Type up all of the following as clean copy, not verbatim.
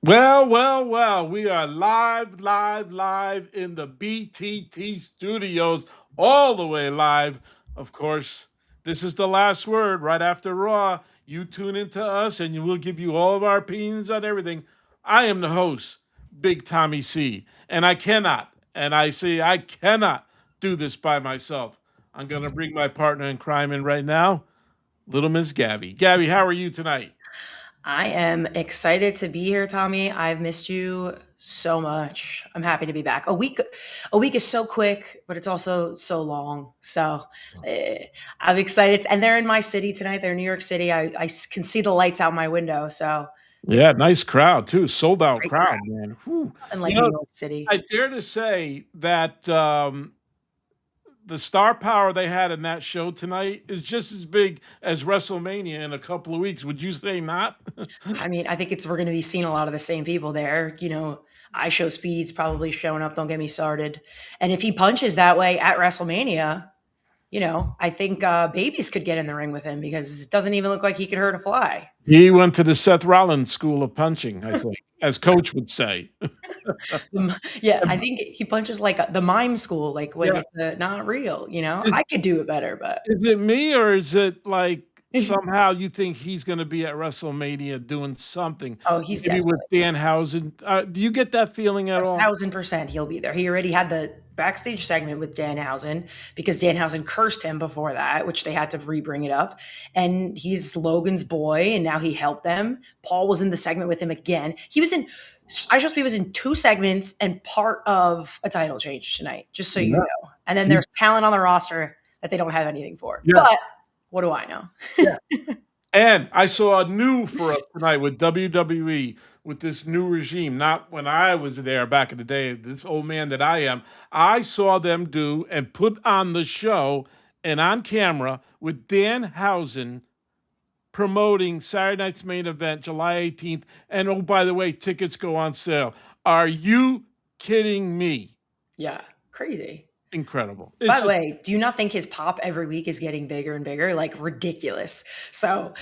Well, we are live in the BTT studios, all the way live. Of course, this is the last word right after Raw. You tune into us and you will give you all of our opinions on everything. I am the host, Big Tommy C, and I cannot do this by myself. I'm going to bring my partner in crime in right now, Little Miss Gabby. Gabby, how are you tonight? I am excited to be here, Tommy. I've missed you so much. I'm happy to be back. A week is so quick, but it's also so long. So eh, I'm excited, and they're in my city tonight. They're in New York City. I can see the lights out my window, so Yeah, it's nice crowd too. Sold a out great crowd. crowd, man. Whew. Nothing You like New know, York City. I dare to say that the star power they had in that show tonight is just as big as WrestleMania in a couple of weeks. Would you say not? I mean, I think we're going to be seeing a lot of the same people there. I Show Speed's probably showing up. Don't get me started. And if he punches that way at WrestleMania, I think babies could get in the ring with him because it doesn't even look like he could hurt a fly. He went to the Seth Rollins school of punching, I think, as Coach would say. Yeah, I think he punches like the mime school, like when Yeah. it's not real. Is, I could do it better, but is it me or is it like somehow you think he's going to be at WrestleMania doing something, oh, he's maybe with definitely Danhausen? Do you get that feeling at all? 1,000% he'll be there. He already had the backstage segment with Danhausen because Danhausen cursed him before that, which they had to re-bring it up. And he's Logan's boy, and now he helped them. Paul was in the segment with him again. I just he was in two segments and part of a title change tonight, just so you Yeah. know. And then He- there's talent on the roster that they don't have anything for. yeah. But what do I know? Yeah. And I saw a new for us tonight with WWE with this new regime. Not when I was there back in the day, this old man that I am. I saw them do and put on the show and on camera with Dan Housen promoting Saturday night's main event, July 18th. And oh, by the way, tickets go on sale. Are you kidding me? Yeah, crazy. Incredible. By It's the just way, do you not think his pop every week is getting bigger and bigger? Like ridiculous. So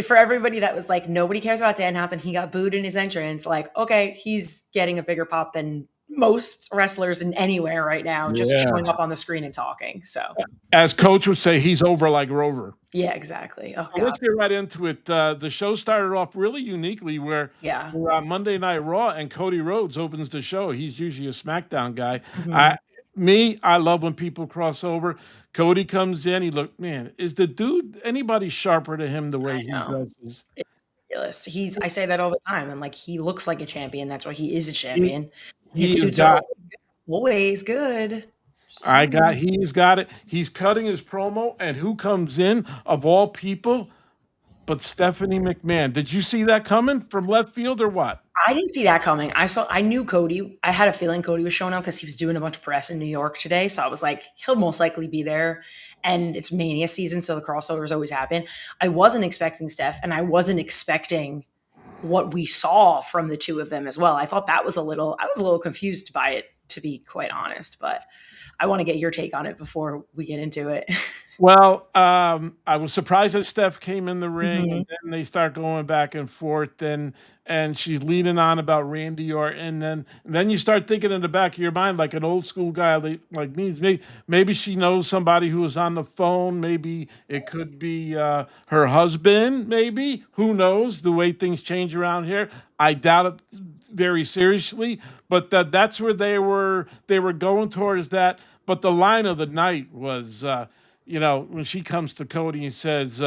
for everybody that was like, nobody cares about Danhausen, he got booed in his entrance. Like, okay, he's getting a bigger pop than most wrestlers in anywhere right now, just yeah. showing up on the screen and talking. So As Coach would say, he's over like Rover. yeah, exactly. Oh So God, let's get right into it. The show started off really uniquely where yeah. we're on Monday Night Raw and Cody Rhodes opens the show. He's usually a SmackDown guy. Mhm. I love when people cross over. Cody comes in. He look, man, is the dude anybody sharper to him the I way he know. dresses? It's ridiculous. I say that all the time. And like, he looks like a champion. That's why he is a He champion. he His has suits are got always good. Just I got saying. he's got it. He's cutting his promo, and who comes in of all people but Stephanie McMahon? Did you see that coming from left field or what? I didn't see that coming. I knew Cody. I had a feeling Cody was showing up because he was doing a bunch of press in New York today. So I was like, he'll most likely be there. And it's Mania season, so the crossovers always happen. I wasn't expecting Steph, and I wasn't expecting what we saw from the two of them as well. I was a little confused by it, to be quite honest, but I want to get your take on it before we get into it. Well, I was surprised that Steph came in the ring, Mhm. and then they start going back and forth, and she's leaning on about Randy Orton, and then you start thinking in the back of your mind, like an old school guy like me, maybe she knows somebody who is on the phone. Maybe it could be her husband. Maybe who knows the way things change around here. I doubt it very seriously, but that's where they were going towards that. But the line of the night was. When she comes to Cody and says,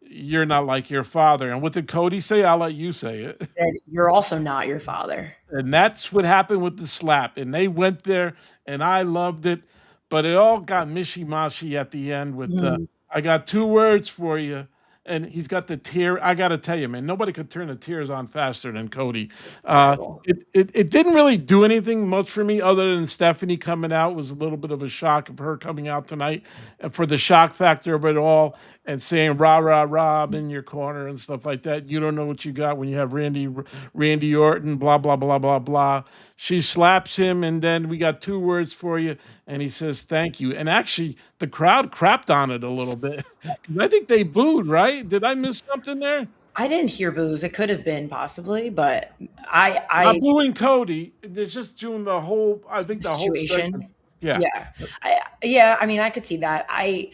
"You're not like your father," and what did Cody say? I'll let you say He it. said, "You're also not your father." And that's what happened with the slap. And they went there, and I loved it, but it all got mishy-mashy at the end with the, Mhm. "I got 2 words for you," and he's got the tear. I gotta tell you, man, nobody could turn the tears on faster than Cody. It's Uh, brutal. it didn't really do anything much for me other than Stephanie coming out was a little bit of a shock of her coming out tonight, and for the shock factor of it all and saying, "Rah, rah, rah, I'm in your corner," and stuff like that. You don't know what you got when you have Randy Orton, blah, blah, blah, blah, blah. She slaps him, and then we got 2 words for you, and he says, "Thank you." And actually, the crowd crapped on it a little bit 'cause I think they booed, right? Did I miss something there? I didn't hear boos. It could have been possibly, but Not I booing Cody. It's just doing the whole. I think the whole segment. situation. Yeah. Yeah. Yeah, I mean, I could see that. I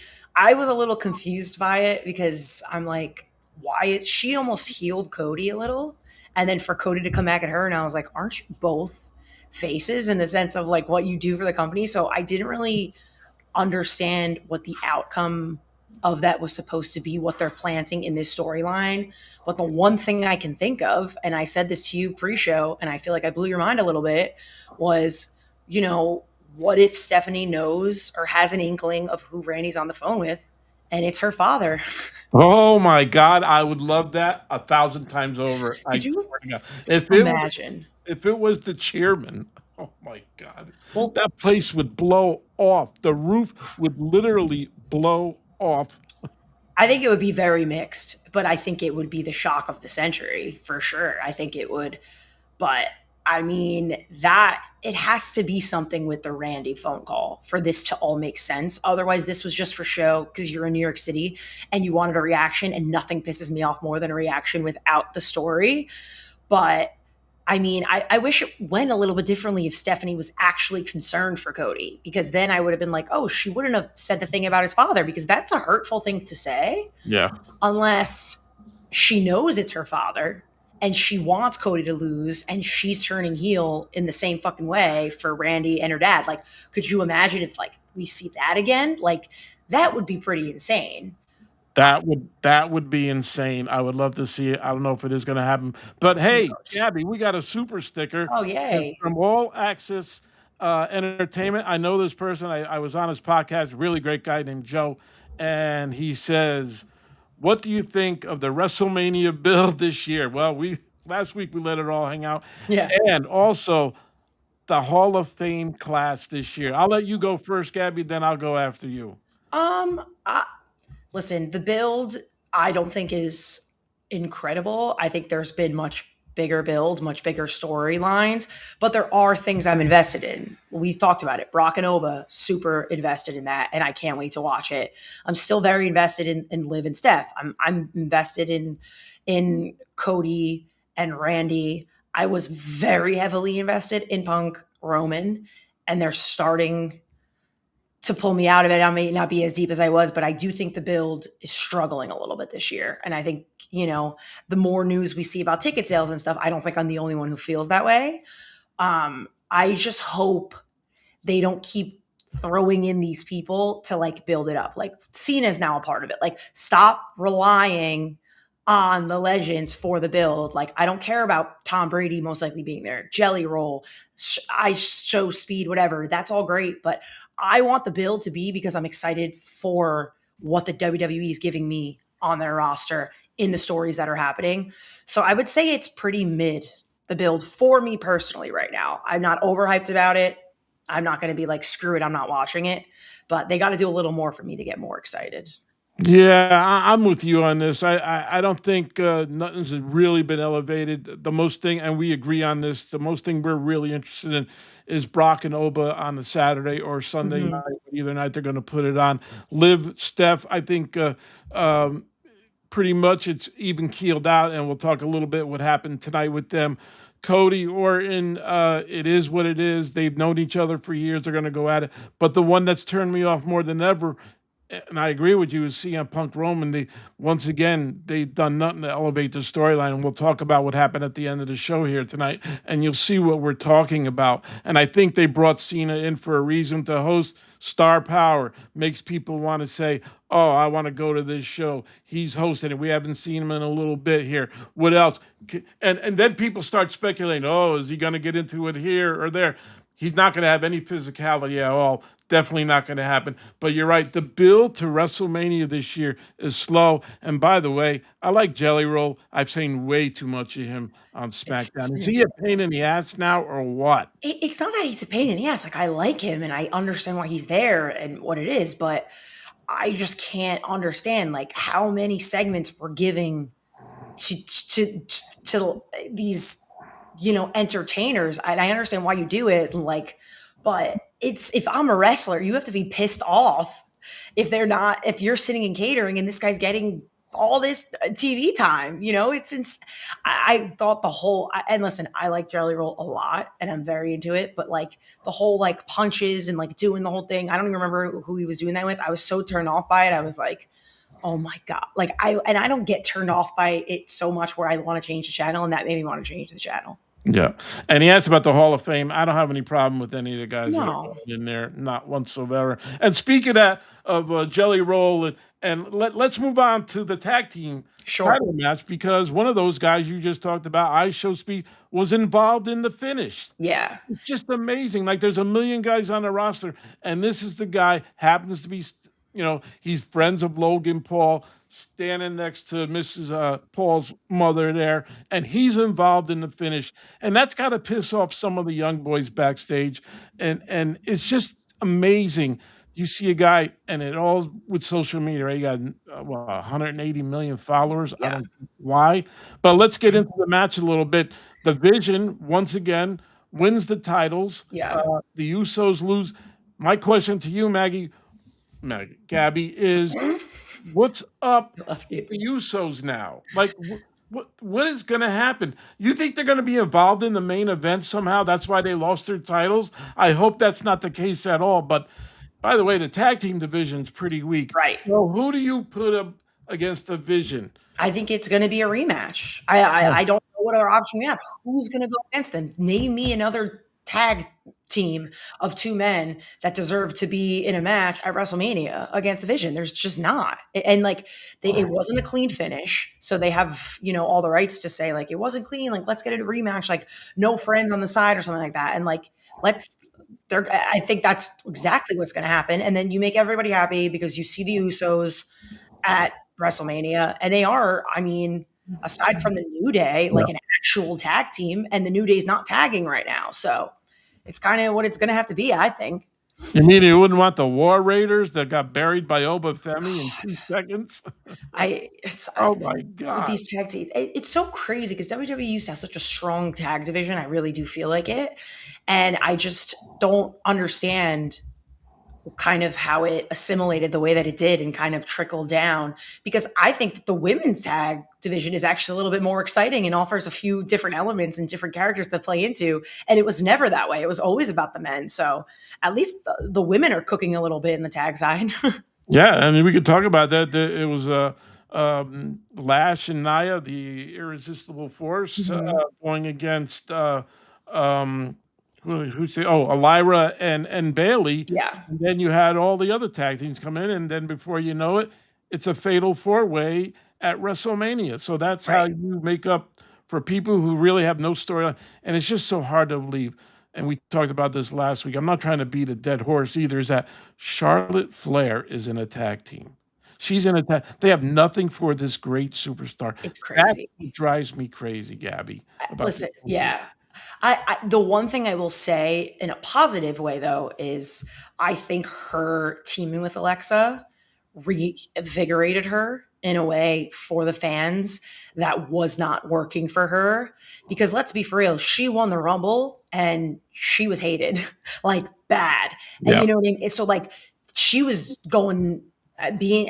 was a little confused by it because I'm like, why is she almost healed Cody a little? And then for Cody to come back at her, and I was like, aren't you both faces in the sense of like what you do for the company? So I didn't really understand what the outcome of that was supposed to be, what they're planting in this storyline. But the one thing I can think of, and I said this to you pre-show, and I feel like I blew your mind a little bit, was, you know, what if Stephanie knows or has an inkling of who Randy's on the phone with, and it's her father? Oh my God, I would love that 1,000 times over. I Could you swear to God. If it was imagine? if it was the chairman, oh my God, Well, that place would blow off. The roof would literally blow off. I think it would be very mixed, but I think it would be the shock of the century for sure. I think it would. But I mean, that it has to be something with the Randy phone call for this to all make sense. Otherwise, this was just for show because you're in New York City and you wanted a reaction, and nothing pisses me off more than a reaction without the story. But I mean, I wish it went a little bit differently if Stephanie was actually concerned for Cody, because then I would have been like, oh, she wouldn't have said the thing about his father, because that's a hurtful thing to say Yeah. unless she knows it's her father and she wants Cody to lose and she's turning heel in the same fucking way for Randy and her dad. Like, could you imagine if like we see that again? Like, that would be pretty insane. That would be insane. I would love to see it. I don't know if it is gonna happen. But Who hey, knows? Gabby, we got a super sticker. Oh, It's yay. from All Access Entertainment. I know this person. I was on his podcast, really great guy named Joe. And he says, what do you think of the WrestleMania build this year? Well, we last week we let it all hang out. Yeah. And also the Hall of Fame class this year. I'll let you go first, Gabby, then I'll go after you. I, listen, the build I don't think is incredible. I think there's been much bigger builds, much bigger storylines, but there are things I'm invested in. We've talked about it. Brock and Oba, super invested in that, and I can't wait to watch it. I'm still very invested in Liv and Steph. I'm invested in Cody and Randy. I was very heavily invested in Punk Roman, and they're starting to pull me out of it. I may not be as deep as I was, but I do think the build is struggling a little bit this year. And I think, the more news we see about ticket sales and stuff, I don't think I'm the only one who feels that way. I just hope they don't keep throwing in these people to like build it up. Like Cena is now a part of it. Like stop relying on the legends for the build. Like I don't care about Tom Brady most likely being there. Jelly roll, I show speed, whatever. That's all great, but I want the build to be because I'm excited for what the WWE is giving me on their roster in the stories that are happening. So I would say it's pretty mid, the build for me personally right now. I'm not overhyped about it. I'm not going to be like, screw it, I'm not watching it. But they got to do a little more for me to get more excited. Yeah, I'm with you on this. I don't think nothing's really been elevated. The most thing, and we agree on this, the most thing we're really interested in is Brock and Oba on the Saturday or Sunday Hmm. night. Either night they're going to put it on. Liv, Steph, I think um, pretty much it's even keeled out, and we'll talk a little bit what happened tonight with them. Cody Orton, it is what it is. They've known each other for years. They're going to go at it. But the one that's turned me off more than ever, and I agree with you, is CM Punk Roman. They once again they've done nothing to elevate the storyline. And we'll talk about what happened at the end of the show here tonight, and you'll see what we're talking about. And I think they brought Cena in for a reason to host. Star power makes people want to say, "Oh, I want to go to this show. He's hosting it. We haven't seen him in a little bit here. What else?" And then people start speculating. Oh, is he going to get into it here or there? He's not going to have any physicality at all. Definitely not going to happen. But you're right. The build to WrestleMania this year is slow. And by the way, I like Jelly Roll. I've seen way too much of him on It's SmackDown. Is he a pain in insane. the ass now or what? It's not that he's a pain in the ass. Like I like him and I understand why he's there and what it is, but I just can't understand like how many segments we're giving to these entertainers. I understand why you do it, and like, but it's if I'm a wrestler, you have to be pissed off if they're not if you're sitting in catering and this guy's getting all this TV time. I thought and listen, I like Jelly Roll a lot and I'm very into it, but like the whole like punches and like doing the whole thing, I don't even remember who he was doing that with. I was so turned off by it. I was like, oh my God. Like I don't get turned off by it so much where I want to change the channel, and that made me want to change the channel. Yeah. And he asked about the Hall of Fame. I don't have any problem with any of the guys that are No. in there, not whatsoever. And speaking of Jelly Roll, and let's move on to the tag team Sure. title match, because one of those guys you just talked about, Ice Show Speed, was involved in the finish. Yeah. It's just amazing. Like there's a million guys on the roster, and this is the guy, happens to be, he's friends of Logan Paul, standing next to Mrs. Paul's mother there, and he's involved in the finish, and that's got to piss off some of the young boys backstage, and it's just amazing. You see a guy, and it all with social media, right? You got 180 million followers. I Yeah. don't know why, but let's get into the match a little bit. The Vision once again wins the titles. Yeah. The Usos lose. My question to you, Gabby, is what's up with the Usos now? Like, what is going to happen? You think they're going to be involved in the main event somehow? That's why they lost their titles? I hope that's not the case at all. But by the way, the tag team division's pretty weak. Right. So who do you put up against the Vision? I think it's going to be a rematch. I don't know what other option we have. Who's going to go against them? Name me another tag team of two men that deserve to be in a match at WrestleMania against the Vision. There's just not. And like it wasn't a clean finish. So they have, all the rights to say like it wasn't clean. Like let's get a rematch, like no friends on the side or something like that. And like I think that's exactly what's going to happen. And then you make everybody happy because you see the Usos at WrestleMania, and they are, aside from the New Day, like an actual tag team, and the New Day's not tagging right now. So it's kind of what it's going to have to be, I think. You mean you wouldn't want the War Raiders that got buried by Obafemi in 2 seconds? Oh my God. With these tag teams, it's so crazy because WWE used to have such a strong tag division. I really do feel like it. And I just don't understand kind of how it assimilated the way that it did and kind of trickled down, because I think that the women's tag division is actually a little bit more exciting and offers a few different elements and different characters to play into. And it was never that way. It was always about the men. So at least the women are cooking a little bit in the tag side. Yeah, I mean, we could talk about that. It was Lash and Nia, the irresistible force, going against who's the Elira and Bailey. Yeah. And then you had all the other tag teams come in, and then before you know it, it's a fatal 4-way at WrestleMania. So that's how you make up for people who really have no storyline, and it's just so hard to believe. And we talked about this last week. I'm not trying to beat a dead horse either. Is that Charlotte Flair is in a tag team? She's in a tag. They have nothing for this great superstar. It's crazy. That drives me crazy, Gabby. Listen, yeah. The one thing I will say in a positive way, though, is I think her teaming with Alexa reinvigorated her in a way for the fans that was not working for her. Because let's be for real, she won the Rumble and she was hated, like bad. And you know what I mean? So like she was going being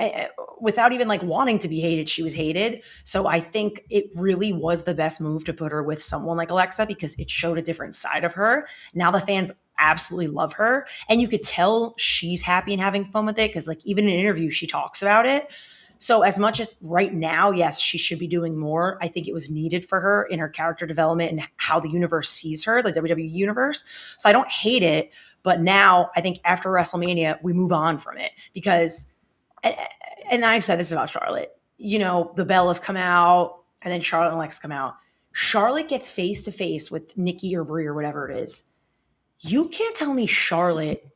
without even like wanting to be hated, she was hated. So I think it really was the best move to put her with someone like Alexa because it showed a different side of her. Now the fans absolutely love her, and you could tell she's happy and having fun with it because like even in an interview she talks about it. So as much as right now, yes, she should be doing more, I think it was needed for her in her character development and how the universe sees her, the WWE universe. So I don't hate it, but now I think after WrestleMania we move on from it because, and I've said this about Charlotte, the Bellas come out and then Charlotte and Lex come out. Charlotte gets face to face with Nikki or Brie or whatever it is. You can't tell me Charlotte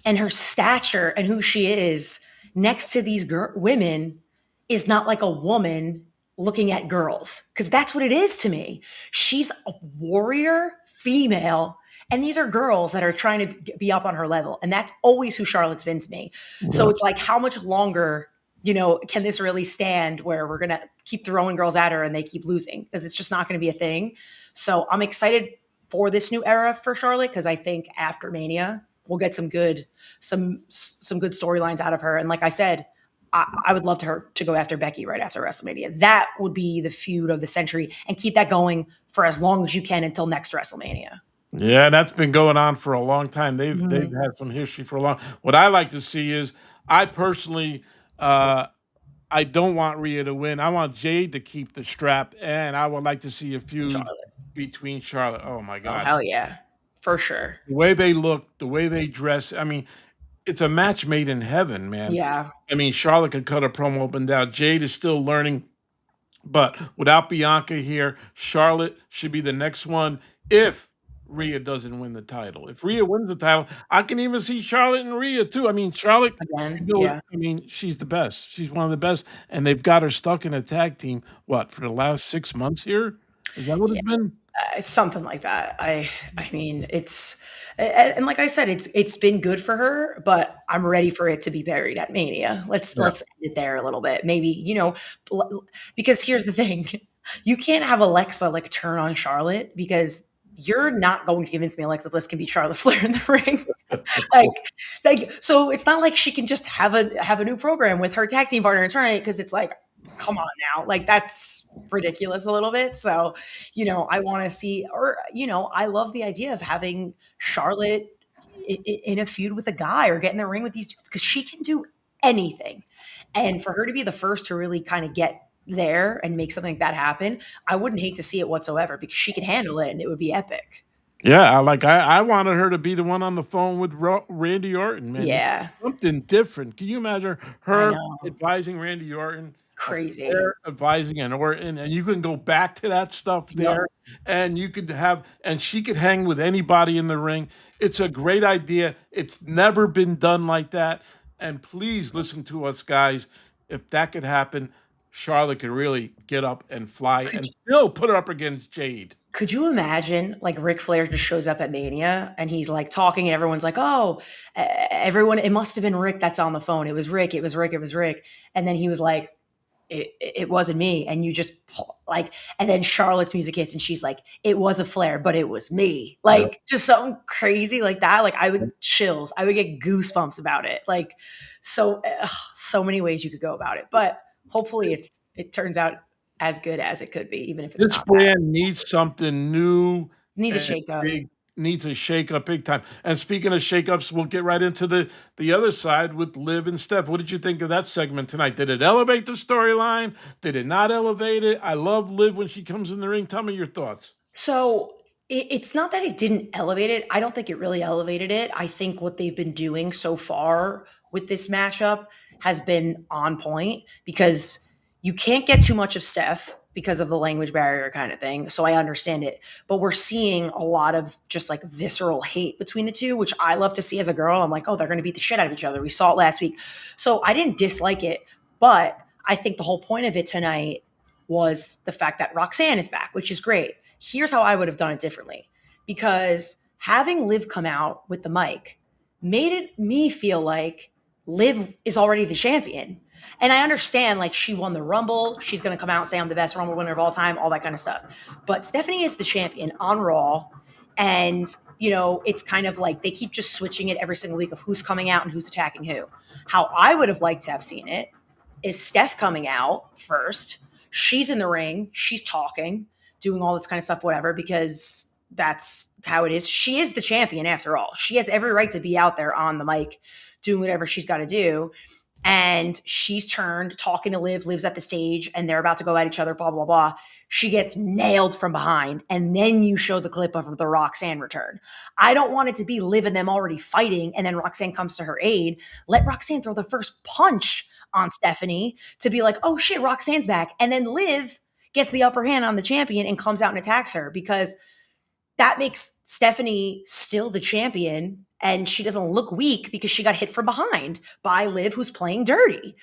and her stature and who she is next to these women is not like a woman looking at girls, because that's what it is to me. She's a warrior female, and these are girls that are trying to be up on her level, and that's always who Charlotte's been to me. So it's like, how much longer can this really stand where we're going to keep throwing girls at her and they keep losing, because it's just not going to be a thing. So I'm excited for this new era for Charlotte, because I think after Mania we'll get some good storylines out of her. And like I said, I would love her to go after Becky right after WrestleMania. That would be the feud of the century, and keep that going for as long as you can until next WrestleMania. Yeah, that's been going on for a long time. They've Mhm. had some history for a long. What I like to see is I personally uh I don't want Rhea to win. I want Jade to keep the strap, and I would like to see a feud Charlotte. between Charlotte. Oh my Oh, god. hell yeah. For sure. The way they look, the way they dress, I mean, it's a match made in heaven, man. Yeah. I mean, Charlotte could cut a promo up and down. Jade is still learning, but without Bianca here, Charlotte should be the next one if Rhea doesn't win the title. If Rhea wins the title, I can even see Charlotte and Rhea too. I mean, Charlotte can Again, do it. yeah. I mean, she's the best. She's one of the best, and they've got her stuck in a tag team, what, for the last 6 months here? Is that what Yeah. it's been? Something like that. I mean, and like I said, it's been good for her, but I'm ready for it to be buried at Mania. Yeah. Let's end it there a little bit. Maybe, because here's the thing. You can't have Alexa like turn on Charlotte, because you're not going to convince me Alexa Bliss can beat Charlotte Flair in the ring. like so it's not like she can just have a new program with her tag team partner and turn it, because it's like, come on now, like that's ridiculous a little bit. So, I want to see, or I love the idea of having Charlotte in a feud with a guy, or get in the ring with these dudes, because she can do anything. And for her to be the first to really kind of get there and make something like that happen, I wouldn't hate to see it whatsoever, because she can handle it and it would be epic. Yeah, I wanted her to be the one on the phone with Randy Orton, man. Yeah, Something different. Can you imagine I her know. advising Randy Orton, Crazy. Flair advising an Orton, and you can go back to that stuff Yep. there, and you could have, and she could hang with anybody in the ring. It's a great idea. It's never been done like that. And please listen to us, guys. If that could happen, Charlotte could really get up and fly Could and still put her up against Jade. Could you imagine, like, Ric Flair just shows up at Mania and he's like talking, and everyone's like, "Oh, everyone, it must have been Rick that's on the phone. It was Rick. It was Rick. It was Rick." And then he was like, "It wasn't me." And you just like, and then Charlotte's music hits and she's like, "It was a Flair, but it was me." Yeah. Like, just something crazy like that. Like, I would chills. I would get goosebumps about it. Like, so many ways you could go about it. But hopefully it turns out as good as it could be, even if it's This not that. brand needs something new Needs a and shake up. big, needs a shake up big time. And speaking of shakeups, we'll get right into the other side with Liv and Steph. What did you think of that segment tonight? Did it elevate the storyline? Did it not elevate it? I love Liv when she comes in the ring. Tell me your thoughts. So it's not that it didn't elevate it. I don't think it really elevated it. I think what they've been doing so far with this matchup has been on point, because you can't get too much of Steph because of the language barrier kind of thing. So I understand it. But we're seeing a lot of just like visceral hate between the two, which I love to see as a girl. I'm like, oh, they're going to beat the shit out of each other. We saw it last week. So I didn't dislike it. But I think the whole point of it tonight was the fact that Roxanne is back, which is great. Here's how I would have done it differently, because having Liv come out with the mic made it me feel like Liv is already the champion. And I understand, like, she won the Rumble. She's going to come out and say, I'm the best Rumble winner of all time, all that kind of stuff. But Stephanie is the champion on Raw. And, it's kind of like they keep just switching it every single week of who's coming out and who's attacking who. How I would have liked to have seen it is Steph coming out first. She's in the ring. She's talking, doing all this kind of stuff, whatever, because that's how it is. She is the champion after all. She has every right to be out there on the mic doing whatever she's got to do. And she's turned, talking to Liv. Liv's at the stage and they're about to go at each other, blah, blah, blah. She gets nailed from behind. And then you show the clip of the Roxanne return. I don't want it to be Liv and them already fighting, and then Roxanne comes to her aid. Let Roxanne throw the first punch on Stephanie to be like, oh shit, Roxanne's back. And then Liv gets the upper hand on the champion and comes out and attacks her, because that makes Stephanie still the champion, and she doesn't look weak because she got hit from behind by Liv, who's playing dirty.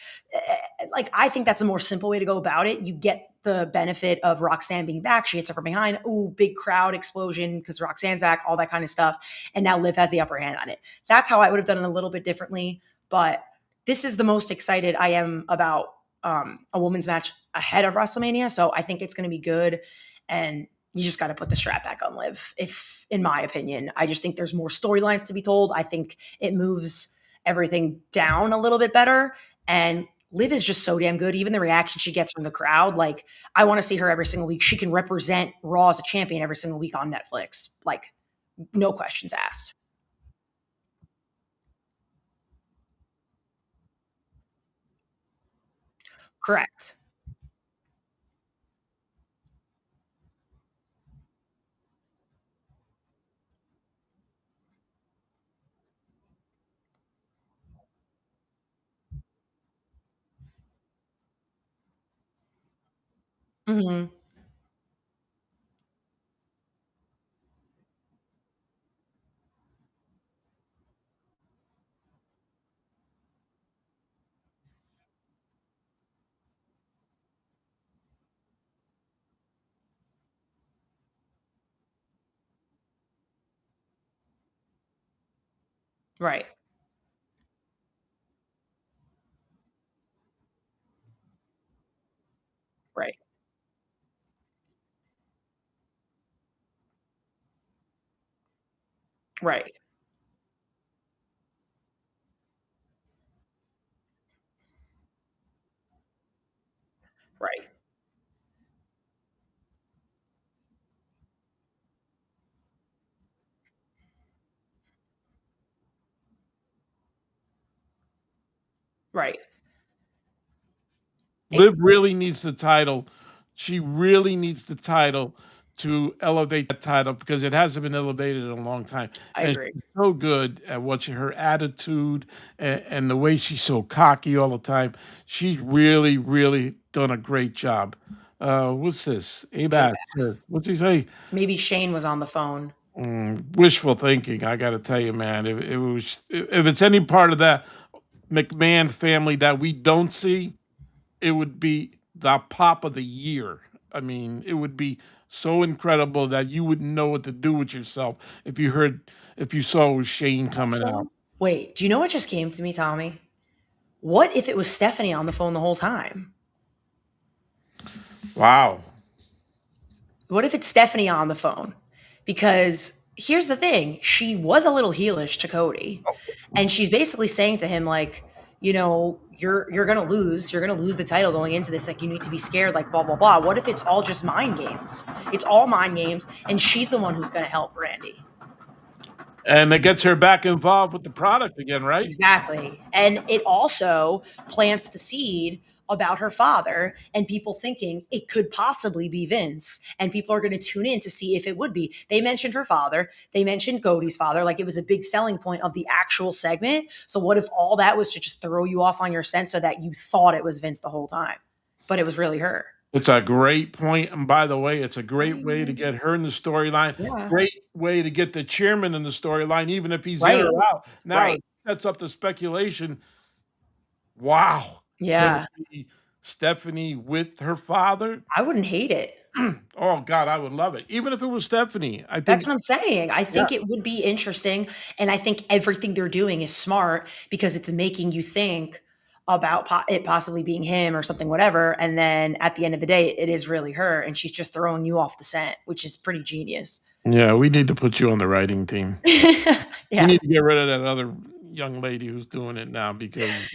Like, I think that's a more simple way to go about it. You get the benefit of Roxanne being back. She hits her from behind. Ooh, big crowd explosion because Roxanne's back, all that kind of stuff. And now Liv has the upper hand on it. That's how I would have done it a little bit differently. But this is the most excited I am about a women's match ahead of WrestleMania. So I think it's going to be good. And you just got to put the strap back on Liv, if, in my opinion. I just think there's more storylines to be told. I think it moves everything down a little bit better. And Liv is just so damn good. Even the reaction she gets from the crowd, like I want to see her every single week. She can represent Raw as a champion every single week on Netflix. Like no questions asked. Correct. Mhm. Right. Right. Right. Right. Right. Liv really needs the title. She really needs the title to elevate that title because it hasn't been elevated in a long time. I And agree. she's so good at her attitude and the way she's so cocky all the time. She's really, really done a great job. What's this? Abax. Apex. What's he say? Maybe Shane was on the phone. Wishful thinking. I got to tell you, man. If it's any part of that McMahon family that we don't see, it would be the pop of the year. I mean, it would be so incredible that you wouldn't know what to do with yourself if you saw it was Shane coming out. Also, wait, do you know what just came to me, Tommy? What if it was Stephanie on the phone the whole time? Wow. What if it's Stephanie on the phone? Because here's the thing, she was a little heelish to Cody, and she's basically saying to him like, you know, you're gonna lose. You're gonna lose the title going into this. Like you need to be scared. Like blah blah blah. What if it's all just mind games? It's all mind games, and she's the one who's gonna help Randy. And it gets her back involved with the product again, right? Exactly. And it also plants the seed about her father and people thinking it could possibly be Vince. And people are going to tune in to see if it would be. They mentioned her father. They mentioned Cody's father. Like it was a big selling point of the actual segment. So what if all that was to just throw you off on your scent so that you thought it was Vince the whole time, but it was really her? It's a great point, and by the way, it's a great way to get her in the storyline. Yeah. Great way to get the chairman in the storyline, even if he's in Right. or out. Now Right. it sets up the speculation. Wow, could Yeah. it be Stephanie with her father? I wouldn't hate it. Oh god, I would love it. Even if it was Stephanie, I That's think what I'm saying. I yeah, think it would be interesting, and I think everything they're doing is smart because it's making you think about it possibly being him or something, whatever. And then at the end of the day, it is really her, and she's just throwing you off the scent, which is pretty genius. yeah, we need to put you on the writing team. We Yeah. need to get rid of that other young lady who's doing it now because,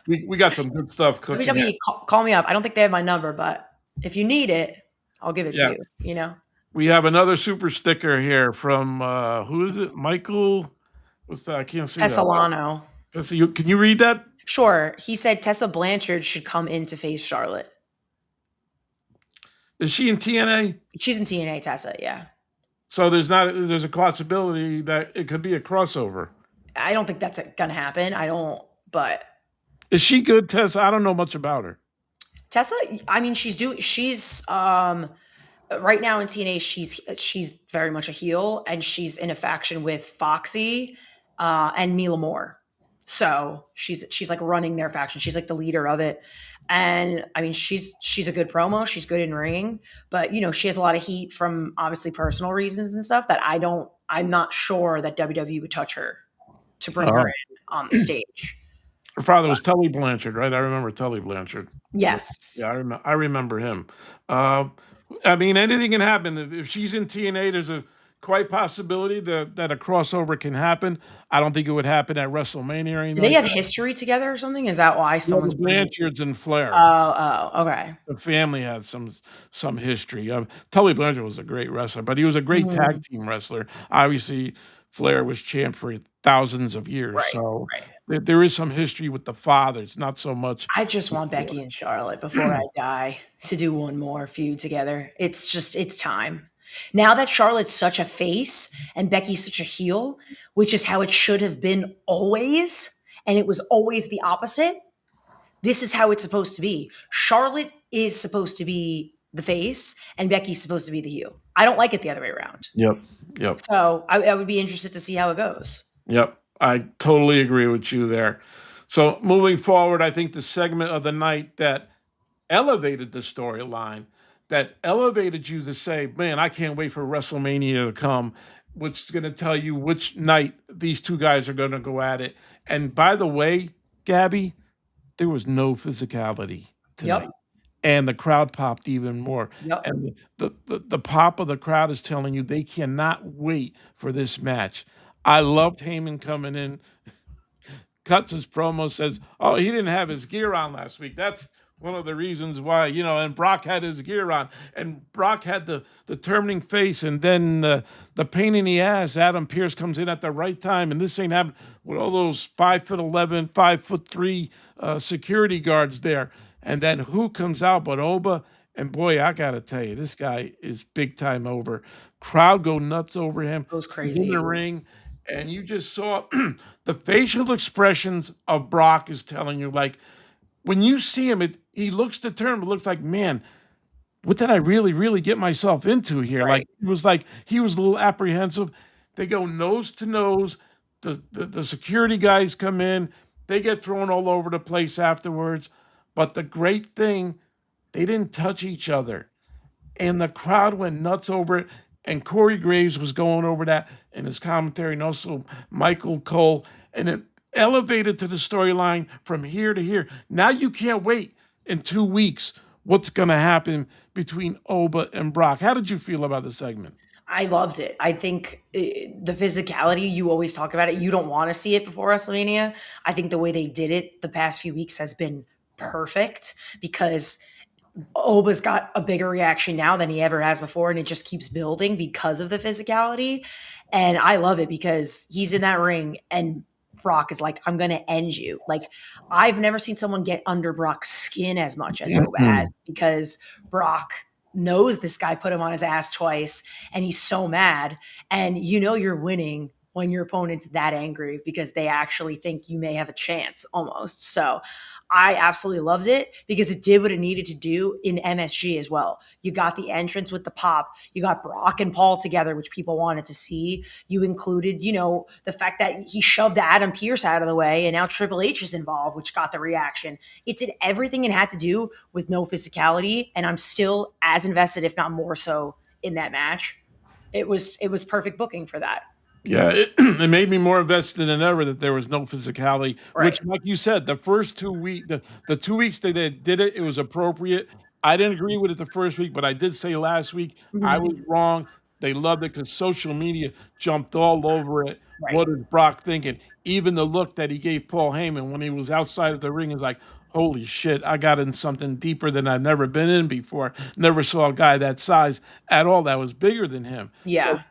we got some good stuff cooking here. WWE, call me up. I don't think they have my number, but if you need it, I'll give it to Yeah. you. You know, We have another super sticker here from, who is it? Michael what's that? I can't see that. Tesolano. Can you read that? Sure. He said Tessa Blanchard should come in to face Charlotte. Is she in TNA? She's in TNA, Tessa. Yeah. So there's a possibility that it could be a crossover. I don't think that's gonna happen. I don't, but Is she good, Tess? I don't know much about her. Tessa, I mean, she's right now in TNA, she's very much a heel, and she's in a faction with Foxy and Mila Moore. So she's like running their faction. She's like the leader of it. And I mean, she's a good promo. She's good in ring, but you know, she has a lot of heat from obviously personal reasons and stuff that I'm not sure that WWE would touch her to bring her Oh. in on the stage. Her father was Tully Blanchard, right? I remember Tully Blanchard. Yes. Yeah, I remember him. I mean, anything can happen. If she's in TNA, there's a quite possibility that a crossover can happen. I don't think it would happen at WrestleMania or Do anything they like have that. history together or something? Is that why Yeah, the someone's bringing it? Blanchards and Flair. Okay. The family has some history. Tully Blanchard was a great wrestler, but he was a great tag Mhm. team wrestler. Obviously, Flair was champ for thousands of years, Right, so right. there is some history with the fathers, not so much I just want before. Becky and Charlotte before I die to do one more feud together. It's time. Now that Charlotte's such a face and Becky's such a heel, which is how it should have been always, and it was always the opposite, this is how it's supposed to be. Charlotte is supposed to be the face and Becky's supposed to be the heel. I don't like it the other way around. Yep, yep, So I would be interested to see how it goes. yep. I totally agree with you there. So moving forward, I think the segment of the night that elevated the storyline, that elevated you to say, "Man, I can't wait for WrestleMania to come," which is gonna tell you which night these 2 guys are gonna go at it. And by the way, Gabby, there was no physicality tonight, Yep. and the crowd popped even more. Yep. And the pop of the crowd is telling you they cannot wait for this match. I loved Heyman coming in, cuts his promo, says, "Oh, he didn't have his gear on last week. That's one of the reasons why, and Brock had his gear on, and Brock had the turning face, and then the pain in the ass. Adam Pearce comes in at the right time, and this ain't happened with all those 5'11", 5'3" security guards there, and then who comes out but Oba? And boy, I gotta tell you, this guy is big time over. Crowd go nuts over him. Goes He's in the crazy. ring, and you just saw the facial expressions of Brock is telling you, like, when you see him, he looks determined. It looks like, man, what did I really, really get myself into here? Right. Like he was a little apprehensive. They go nose to nose. The security guys come in. They get thrown all over the place afterwards. But the great thing, they didn't touch each other, and the crowd went nuts over it. And Corey Graves was going over that in his commentary, and also Michael Cole, and it elevated to the storyline from here to here. Now you can't wait in 2 weeks what's going to happen between Oba and Brock. How did you feel about the segment? I loved it. I think the physicality, you always talk about it. You don't want to see it before WrestleMania. I think the way they did it the past few weeks has been perfect because Oba's got a bigger reaction now than he ever has before, and it just keeps building because of the physicality. And I love it because he's in that ring and Brock is like, I'm going to end you. Like, I've never seen someone get under Brock's skin as much as Oba has Mhm. because Brock knows this guy put him on his ass twice and he's so mad. And you're winning when your opponent's that angry because they actually think you may have a chance almost. So I absolutely loved it because it did what it needed to do in MSG as well. You got the entrance with the pop. You got Brock and Paul together, which people wanted to see. You included, the fact that he shoved Adam Pearce out of the way and now Triple H is involved, which got the reaction. It did everything it had to do with no physicality, and I'm still as invested, if not more so, in that match. It was perfect booking for that. Yeah, it made me more invested than ever that there was no physicality, Right. which, like you said, the first 2 week the 2 weeks that they did it, it was appropriate. I didn't agree with it the first week, but I did say last week I was Mhm. wrong. They loved it because social media jumped all over it. Right. What is Brock thinking? Even the look that he gave Paul Heyman when he was outside of the ring is like, holy shit, I got in something deeper than I've never been in before. Never saw a guy that size at all that was bigger than him. So Yeah.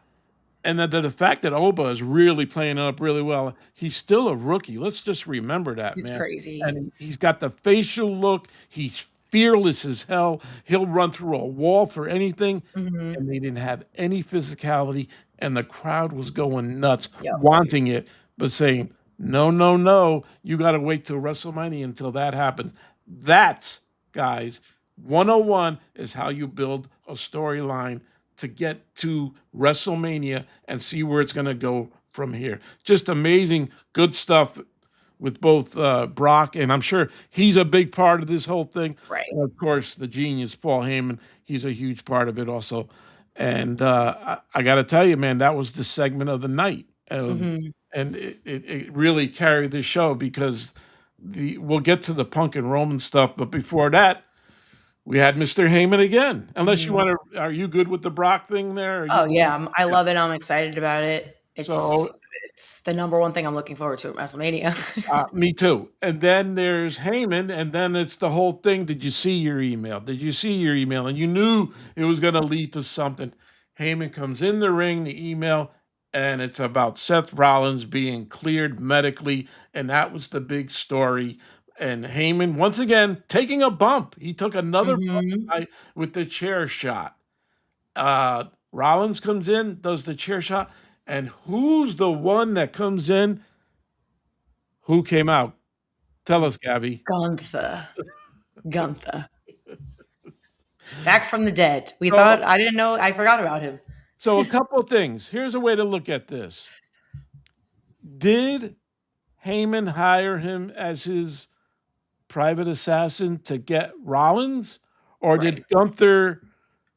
and the fact that Oba is really playing up really well, he's still a rookie. Let's just remember that, It's man. crazy. And he's got the facial look. He's fearless as hell. He'll run through a wall for anything. Mhm. And they didn't have any physicality, and the crowd was going nuts, Yep. wanting it, but saying, "No, no, no! You got to wait till WrestleMania until that happens." That's, guys, 101 is how you build a storyline to get to WrestleMania and see where it's going to go from here. Just amazing, good stuff with both Brock, and I'm sure he's a big part of this whole thing. Right. And of course, the genius Paul Heyman, he's a huge part of it also. And I got to tell you, man, that was the segment of the night, Mhm. and it really carried the show because we'll get to the Punk and Roman stuff, but before that, we had Mr. Heyman again. Unless you want to, are you good with the Brock thing there? Are you Oh good? yeah, I Yeah. love it. I'm excited about it. So It's the number one thing I'm looking forward to at WrestleMania. me too. And then there's Heyman, and then it's the whole thing. Did you see your email? Did you see your email? And you knew it was going to lead to something. Heyman comes in the ring, the email, and it's about Seth Rollins being cleared medically, and that was the big story. And Heyman, once again, taking a bump. He took another Mhm. bump with the chair shot. Rollins comes in, does the chair shot, and who's the one that comes in? Who came out? Tell us, Gabby. Gunther. Gunther. Back from the dead. So, I didn't know, I forgot about him. so a couple of things. Here's a way to look at this. Did Heyman hire him as his private assassin to get Rollins, or Right. did Gunther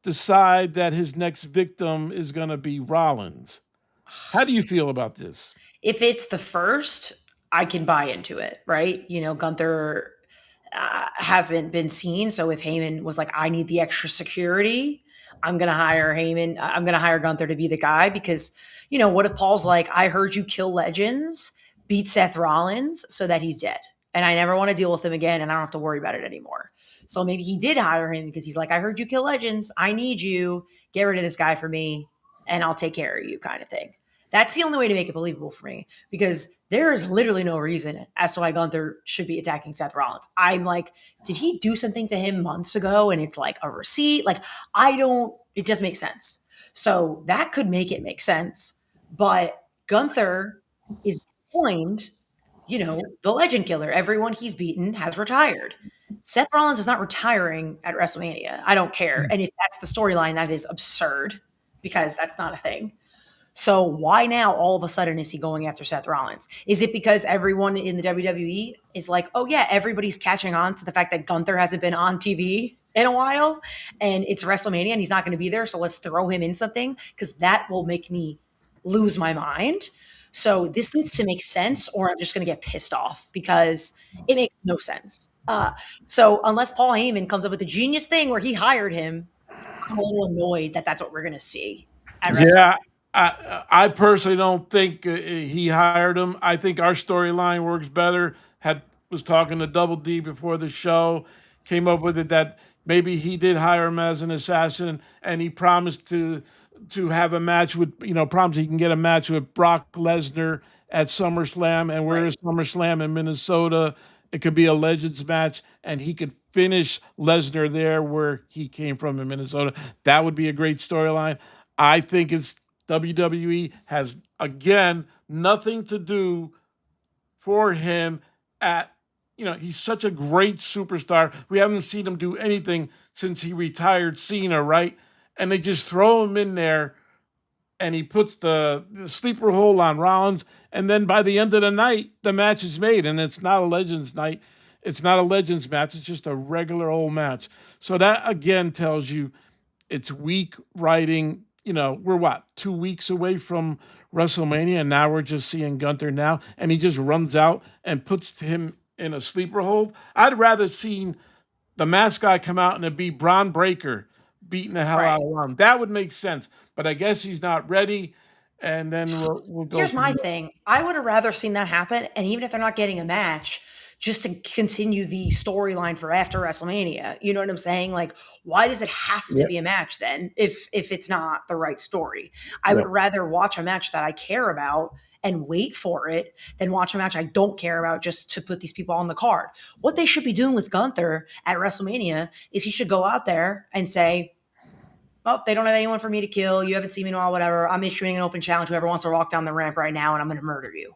decide that his next victim is going to be Rollins? How do you feel about this? If it's the first, I can buy into it, right? Gunther hasn't been seen. So if Heyman was like, I need the extra security, I'm going to hire Heyman. I'm going to hire Gunther to be the guy because, what if Paul's like, I heard you kill legends, beat Seth Rollins so that he's dead. And I never want to deal with him again and I don't have to worry about it anymore. So maybe he did hire him because he's like, I heard you kill legends. I need you. Get rid of this guy for me and I'll take care of you, kind of thing. That's the only way to make it believable for me because there is literally no reason as to why Gunther should be attacking Seth Rollins. I'm like, did he do something to him months ago and it's like a receipt? Like, it doesn't make sense. So that could make it make sense. But Gunther is coined, the legend killer. Everyone he's beaten has retired. Seth Rollins is not retiring at WrestleMania. I don't care. And if that's the storyline, that is absurd because that's not a thing. So why now all of a sudden is he going after Seth Rollins? Is it because everyone in the WWE is like, oh yeah, everybody's catching on to the fact that Gunther hasn't been on TV in a while and it's WrestleMania and he's not going to be there. So let's throw him in something because that will make me lose my mind. So this needs to make sense or I'm just going to get pissed off because it makes no sense. So unless Paul Heyman comes up with a genius thing where he hired him, I'm a little annoyed that that's what we're going to see at WrestleMania. Yeah, I personally don't think he hired him. I think our storyline works better. Was talking to Double D before the show, came up with it that maybe he did hire him as an assassin, and he promised to have a match with promised he can get a match with Brock Lesnar at SummerSlam, and where Right. is SummerSlam in Minnesota? It could be a Legends match, and he could finish Lesnar there where he came from in Minnesota. That would be a great storyline. I think it's WWE has again nothing to do for him at he's such a great superstar. We haven't seen him do anything since he retired Cena, right? And they just throw him in there and he puts the sleeper hold on Rollins, and then by the end of the night, the match is made, and it's not a Legends night. It's not a Legends match. It's just a regular old match. So that again tells you it's weak writing. We're what 2 weeks away from WrestleMania, and now we're just seeing Gunther now, and he just runs out and puts him in a sleeper hold. I'd rather seen the mask guy come out and it be Braun Breaker beating the hell Right. out of him. That would make sense, but I guess he's not ready, and then we'll go Here's from my there. thing. I would have rather seen that happen, and even if they're not getting a match, just to continue the storyline for after WrestleMania. You know what I'm saying? Like, why does it have to Yeah, be a match then if it's not the right story? I yeah. would rather watch a match that I care about and wait for it than watch a match I don't care about just to put these people on the card. What they should be doing with Gunther at WrestleMania is he should go out there and say, well, they don't have anyone for me to kill. You haven't seen me in a while, whatever. I'm issuing an open challenge. Whoever wants to walk down the ramp right now, and I'm going to murder you.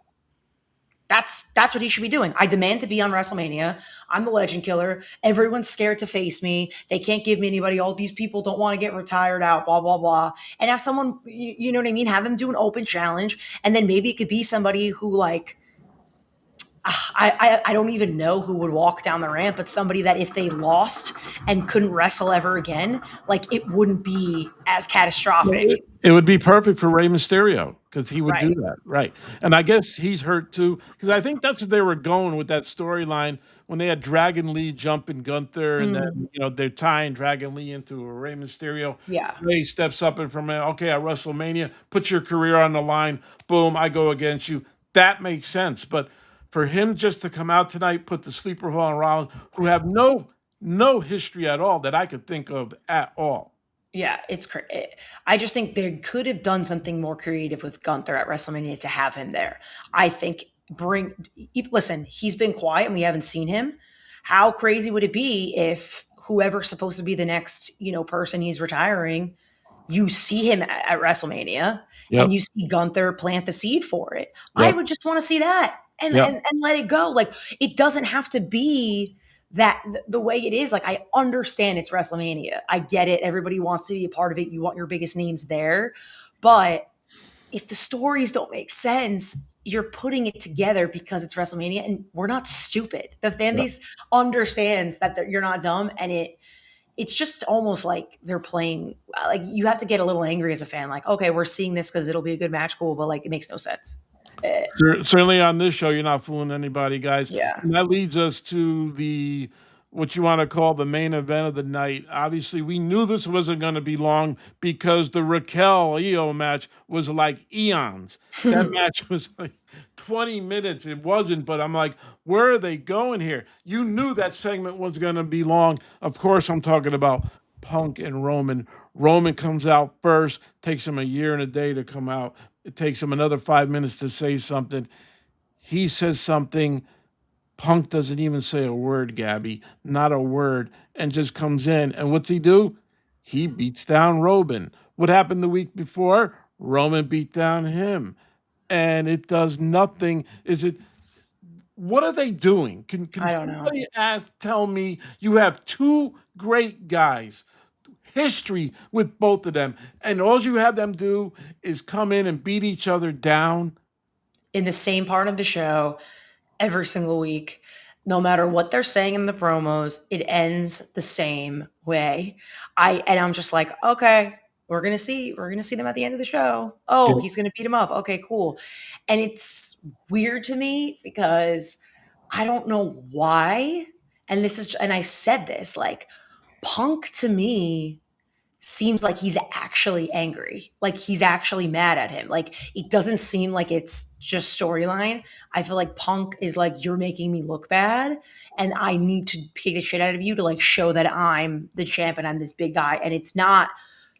That's what he should be doing. I demand to be on WrestleMania. I'm the legend killer. Everyone's scared to face me. They can't give me anybody. All these people don't want to get retired out, blah, blah, blah. And have someone, you know what I mean? Have them do an open challenge. And then maybe it could be somebody who like, I don't even know who would walk down the ramp, but somebody that if they lost and couldn't wrestle ever again, like it wouldn't be as catastrophic. It would be perfect for Rey Mysterio because he would do Right. that, right? And I guess he's hurt too, because I think that's what they were going with that storyline when they had Dragon Lee jumping Gunther, and then Mm, they're tying Dragon Lee into a Rey Mysterio. yeah. Ray steps up and from okay, at WrestleMania, put your career on the line. Boom, I go against you. That makes sense, but for him just to come out tonight, put the sleeper hold on Rollins, who have no history at all that I could think of at all. Yeah, I just think they could have done something more creative with Gunther at WrestleMania to have him there. I think listen, he's been quiet and we haven't seen him. How crazy would it be if whoever's supposed to be the next, person he's retiring, you see him at WrestleMania and Yep, you see Gunther plant the seed for it? I yep, would just want to see that and, yep. and and let it go. Like it doesn't have to be that the way it is. Like I understand it's WrestleMania. I get it. Everybody wants to be a part of it. You want your biggest names there. But if the stories don't make sense, you're putting it together because it's WrestleMania and we're not stupid. The fan Yep. base understands that you're not dumb and it's just almost like they're playing like you have to get a little angry as a fan like okay, we're seeing this cuz it'll be a good match cool, but like it makes no sense. Eh, Certainly on this show, you're not fooling anybody, guys. yeah. And that leads us to the what you want to call the main event of the night. Obviously, we knew this wasn't going to be long because the Raquel Io match was like eons. That match was like 20 minutes. It wasn't, but I'm like, where are they going here? You knew that segment was going to be long. Of course, I'm talking about Punk and Roman. Roman comes out first, takes him a year and a day to come out. It takes him another 5 minutes to say something. He says something. Punk doesn't even say a word, Gabby, not a word, and just comes in. And what's he do? He beats down Roman. What happened the week before? Roman beat down him. And it does nothing. Is it what are they doing? Can I don't know. somebody tell me you have two great guys, history with both of them, and all you have them do is come in and beat each other down? In the same part of the show every single week. No matter what they're saying in the promos, it ends the same way. I'm just like, okay, we're gonna see them at the end of the show. Oh, he's gonna beat him up. Okay, cool. And it's weird to me because I don't know why. And I said this, like, Punk to me seems like he's actually angry. Like he's actually mad at him. Like it doesn't seem like it's just storyline. I feel like Punk is like, you're making me look bad and I need to kick the shit out of you to like show that I'm the champ and I'm this big guy. And it's not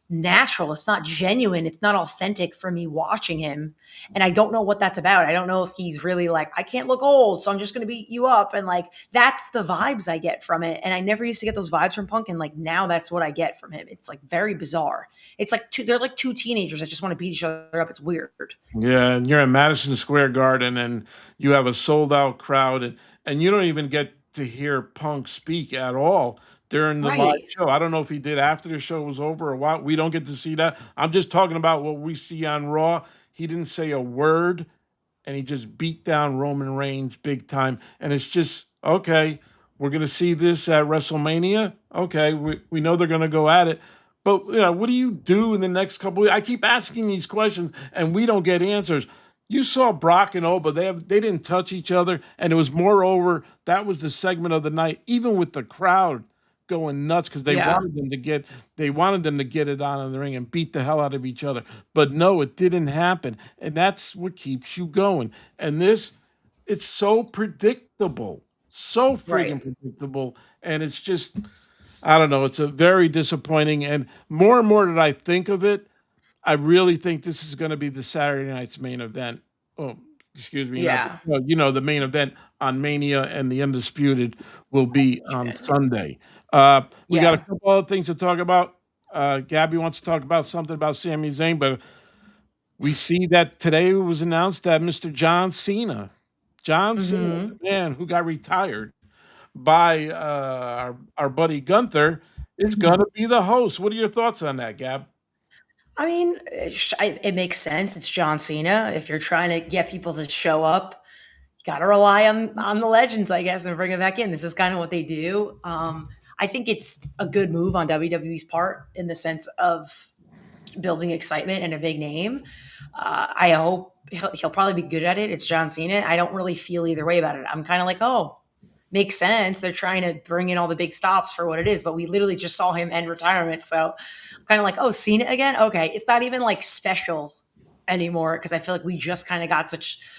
natural. It's not genuine. It's not authentic for me watching him. And I don't know what that's about. I don't know if he's really like, I can't look old, so I'm just going to beat you up. And like, that's the vibes I get from it. And I never used to get those vibes from Punk. And like, now that's what I get from him. It's like very bizarre. It's like they're like two teenagers that just want to beat each other up. It's weird. Yeah, and you're at Madison Square Garden, and you have a sold out crowd, and you don't even get to hear Punk speak at all during the live Right. show. I don't know if he did after the show was over or what. We don't get to see that. I'm just talking about what we see on Raw. He didn't say a word, and he just beat down Roman Reigns big time. And it's just okay. We're gonna see this at WrestleMania. Okay, we know they're gonna go at it. But what do you do in the next couple of weeks? I keep asking these questions and we don't get answers. You saw Brock and Oba, they didn't touch each other, and it was moreover, that was the segment of the night, even with the crowd going nuts because Yeah. they wanted them to get it on in the ring and beat the hell out of each other. But no, it didn't happen. And that's what keeps you going. And this, it's so predictable. So Right. friggin' predictable. And it's just I don't know. It's a very disappointing, and more that I think of it, I really think this is going to be the Saturday night's main event. Oh, excuse me, not Yeah. well, the main event on Mania, and the Undisputed will be on Sunday. We got a Yeah. couple other things to talk about. Gabby wants to talk about something about Sami Zayn, but we see that today it was announced that Mr. John Cena, Hmm. the man who got retired by our buddy Gunther, is gonna be the host. What are your thoughts on that, Gab? I mean, it makes sense. It's John Cena. If you're trying to get people to show up, you got to rely on the legends, I guess, and bring it back in. This is kind of what they do. I think it's a good move on WWE's part in the sense of building excitement and a big name. I hope he'll probably be good at it. It's John Cena. I don't really feel either way about it. I'm kind of like, oh, makes sense. They're trying to bring in all the big stops for what it is, but we literally just saw him end retirement. So I'm kind of like, oh, Cena again? Okay. It's not even like special anymore because I feel like we just kind of got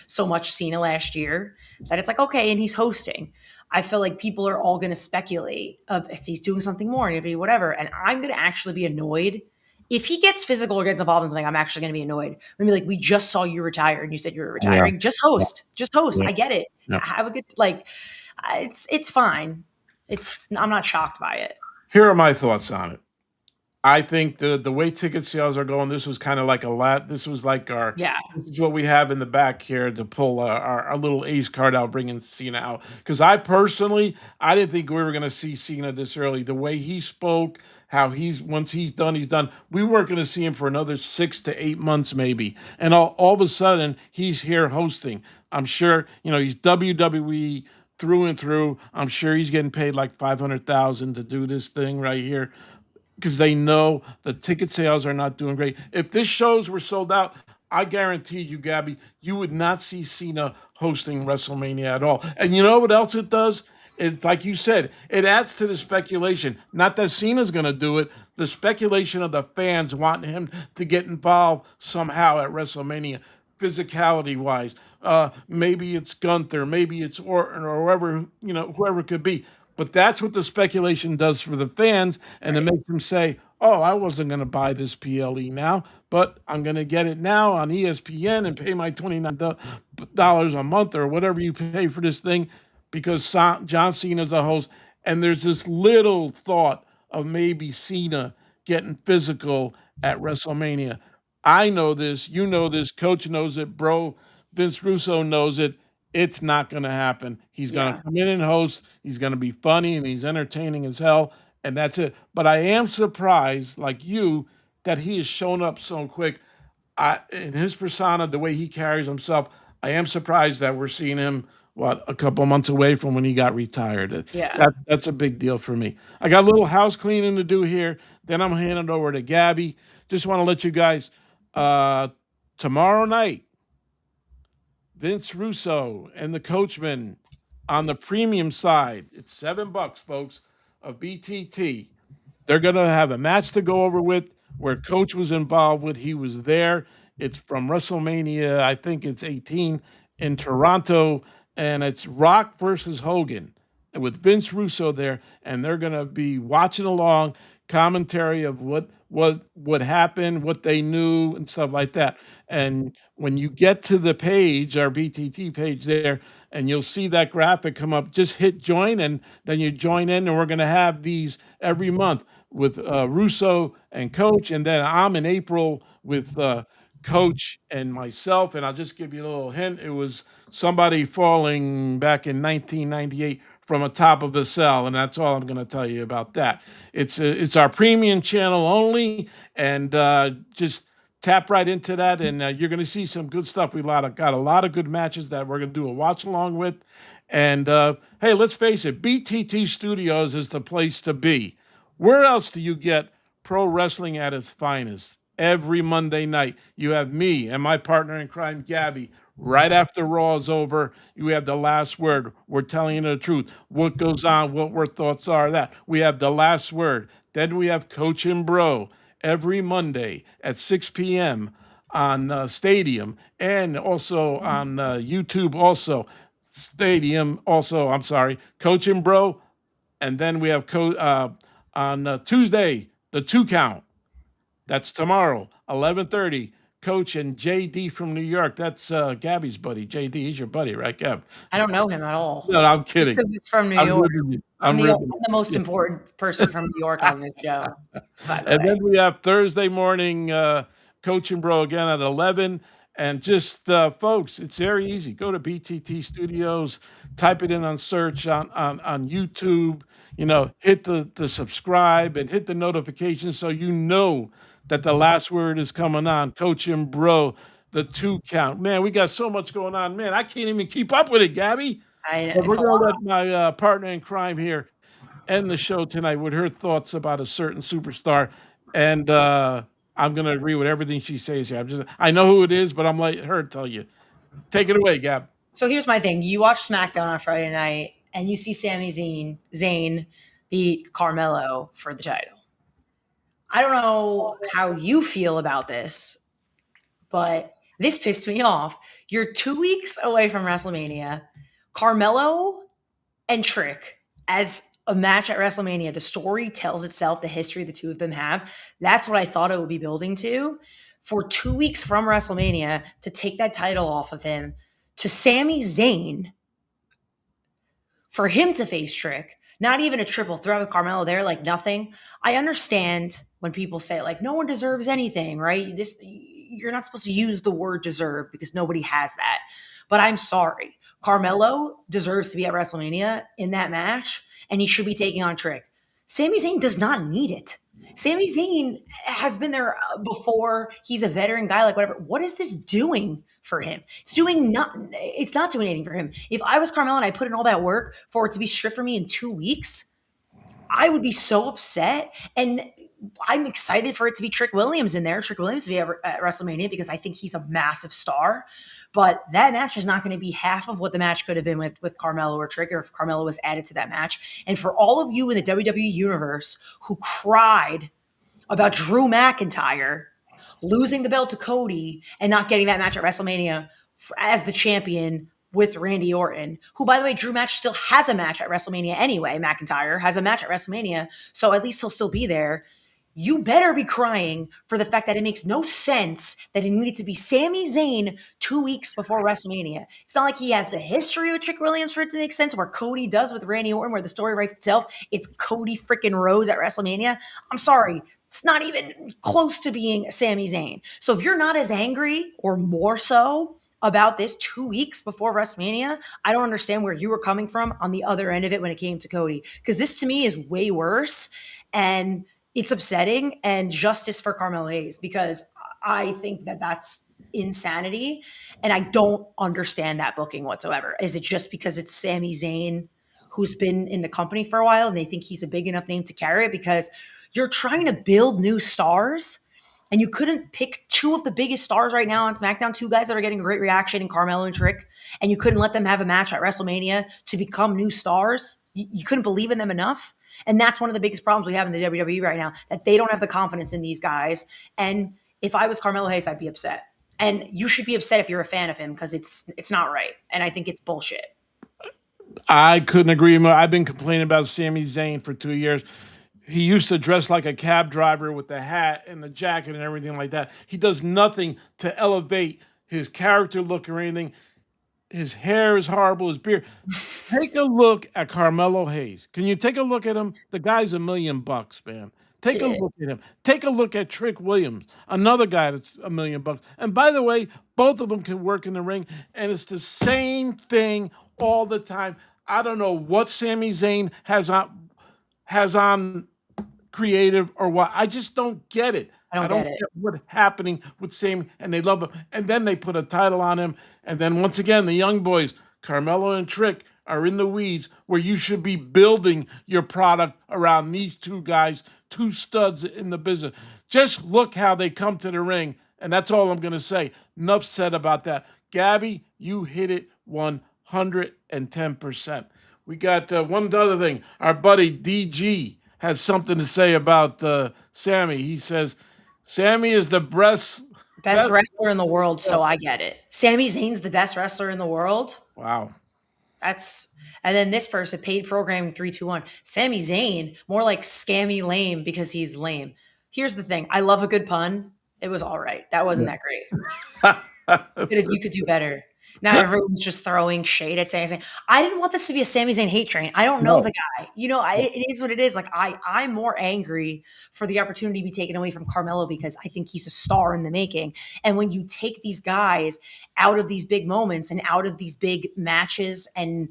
so much Cena last year that it's like, okay, and he's hosting. I feel like people are all going to speculate of if he's doing something more and if he whatever. And I'm going to actually be annoyed if he gets physical or gets involved in something. I'm actually going to be annoyed. Maybe like, we just saw you retire and you said you were Yeah. retiring. Just host. Just host. Yeah. I get it. Yeah. Have a good it's fine. I'm not shocked by it. Here are my thoughts on it. I think the way ticket sales are going, this was kind of like this was like Yeah. this is what we have in the back here to pull our little ace card out, bringing Cena out. Because I didn't think we were going to see Cena this early. The way he spoke, how once he's done, he's done. We weren't going to see him for another 6 to 8 months maybe. And all of a sudden, he's here hosting. I'm sure, he's WWE through and through. I'm sure he's getting paid like $500,000 to do this thing right here, because they know the ticket sales are not doing great. If this shows were sold out, I guarantee you, Gabby, you would not see Cena hosting WrestleMania at all. And you know what else it does? It's like you said, it adds to the speculation. Not that Cena's going to do it, the speculation of the fans wanting him to get involved somehow at WrestleMania, physicality wise. Maybe it's Gunther, maybe it's Orton, or whoever it could be. But that's what the speculation does for the fans, and it Right. makes them say, "Oh, I wasn't going to buy this PLE now, but I'm going to get it now on ESPN and pay my $29 a month or whatever you pay for this thing because John Cena's a host." And there's this little thought of maybe Cena getting physical at WrestleMania. I know this, you know this, Coach knows it, bro. Vince Russo knows it. It's not going to happen. He's going to Yeah. come in and host. He's going to be funny and he's entertaining as hell, and that's it. But I am surprised, like you, that he has shown up so quick. In his persona, the way he carries himself, I am surprised that we're seeing him a couple months away from when he got retired. Yeah. That's a big deal for me. I got a little house cleaning to do here. Then I'm handing it over to Gabby. Just want to let you guys, uh, tomorrow night, Vince Russo and the Coachman on the premium side. It's $7, folks, of BTT. They're going to have a match to go over with where Coach was involved with. He was there. It's from WrestleMania, I think it's 18 in Toronto, and it's Rock versus Hogan with Vince Russo there, and they're going to be watching along, commentary of what happened, what they knew, and stuff like that. And when you get to the page, our BTT page there, and you'll see that graphic come up, just hit join, and then you join in, and we're going to have these every month with Russo and Coach, and then I'm in April with Coach and myself. And I'll just give you a little hint. It was somebody falling back in 1998 from a top of a cell, and that's all I'm going to tell you about that. It's our premium channel only, and just tap right into that, and you're going to see some good stuff. We got a lot of good matches that we're going to do a watch along with. And hey, let's face it, BTT Studios is the place to be. Where else do you get pro wrestling at its finest? Every Monday night, you have me and my partner in crime, Gabby. Right after Raw is over, you have the last word. We're telling you the truth. What goes on, what our thoughts are, that. We have the last word. Then we have Coach and Bro every Monday at 6 p.m. on Stadium, and also on YouTube also. Stadium also, I'm sorry, Coach and Bro. And then we have on Tuesday, the 2 Count. That's tomorrow, 11:30. Coach and JD from New York. That's Gabby's buddy. JD, he's your buddy, right, Gab? I don't know him at all. No, I'm Just kidding. because it's from New I'm York. ribbing you. I'm I'm the ribbing you. most important person from New York on this show, by the And way. then we have Thursday morning, Coach and Bro again at 11. And just, folks, it's very easy. Go to BTT Studios, type it in on search on YouTube, hit the subscribe and hit the notification so you know that the last word is coming on. Coach and Bro, the 2 Count. Man, we got so much going on. Man, I can't even keep up with it, Gabby. But It's we're a going to lot. let my partner in crime here end the show tonight with her thoughts about a certain superstar. And I'm gonna agree with everything she says here. I know who it is, but I'm letting her tell you. Take it away, Gab. So here's my thing. You watch SmackDown on Friday night and you see Sami Zayn beat Carmelo for the title. I don't know how you feel about this, but this pissed me off. You're 2 weeks away from WrestleMania. Carmelo and Trick as a match at WrestleMania. The story tells itself, the history the two of them have. That's what I thought it would be building to. For 2 weeks from WrestleMania to take that title off of him to Sami Zayn for him to face Trick, not even a triple threat with Carmelo there, like nothing. I understand when people say like no one deserves anything, right? You're not supposed to use the word deserve because nobody has that. But I'm sorry. Carmelo deserves to be at WrestleMania in that match, and he should be taking on Trick. Sami Zayn does not need it. Sami Zayn has been there before. He's a veteran guy, like whatever. What is this doing for him? It's not doing anything for him. If I was Carmelo and I put in all that work for it to be stripped from me in 2 weeks, I would be so upset. And I'm excited for it to be Trick Williams in there. Trick Williams to be at WrestleMania because I think he's a massive star. But that match is not going to be half of what the match could have been with Carmelo or Trick, or if Carmelo was added to that match. And for all of you in the WWE universe who cried about Drew McIntyre losing the belt to Cody and not getting that match at WrestleMania as the champion with Randy Orton, who, by the way, Drew match still has a match at WrestleMania anyway. McIntyre has a match at WrestleMania, so at least he'll still be there. You better be crying for the fact that it makes no sense that it needed to be Sami Zayn 2 weeks before WrestleMania. It's not like he has the history with Trick Williams for it to make sense, where Cody does with Randy Orton, where the story writes itself. It's Cody freaking Rhodes at WrestleMania. I'm sorry. It's not even close to being Sami Zayn. So if you're not as angry or more so about this 2 weeks before WrestleMania, I don't understand where you were coming from on the other end of it when it came to Cody. Because this to me is way worse. And it's upsetting, and justice for Carmelo Hayes, because I think that that's insanity. And I don't understand that booking whatsoever. Is it just because it's Sami Zayn who's been in the company for a while and they think he's a big enough name to carry it? Because you're trying to build new stars and you couldn't pick two of the biggest stars right now on SmackDown, two guys that are getting a great reaction in Carmelo and Trick, and you couldn't let them have a match at WrestleMania to become new stars. You couldn't believe in them enough. And that's one of the biggest problems we have in the WWE right now, that they don't have the confidence in these guys. And if I was Carmelo Hayes, I'd be upset. And you should be upset if you're a fan of him, because it's not right. And I think it's bullshit. I couldn't agree more. I've been complaining about Sami Zayn for 2 years. He used to dress like a cab driver with the hat and the jacket and everything like that. He does nothing to elevate his character look or anything. His hair is horrible. His beard. Take a look at Carmelo Hayes. Can you take a look at him? The guy's $1 million, man. Take a look at him. Take a look at Trick Williams, another guy that's $1 million. And by the way, both of them can work in the ring, and it's the same thing all the time. I don't know what Sami Zayn has on creative or what. I just don't get it. I don't get it. What's happening with Sami, and they love him. And then they put a title on him. And then once again, the young boys, Carmelo and Trick, are in the weeds where you should be building your product around these two guys, two studs in the business. Just look how they come to the ring. And that's all I'm going to say. Enough said about that. Gabby, you hit it 110%. We got one other thing. Our buddy DG has something to say about Sami. He says, Sami is the best wrestler in the world, so I get it. Sami Zayn's the best wrestler in the world. Wow. And then this person, paid programming 321. Sami Zayn, more like scammy lame because he's lame. Here's the thing. I love a good pun. It was all right. That wasn't that great. But if you could do better. Now everyone's just throwing shade at Sami Zayn. I didn't want this to be a Sami Zayn hate train. I don't know the guy. It is what it is. Like I'm more angry for the opportunity to be taken away from Carmelo because I think he's a star in the making. And when you take these guys out of these big moments and out of these big matches and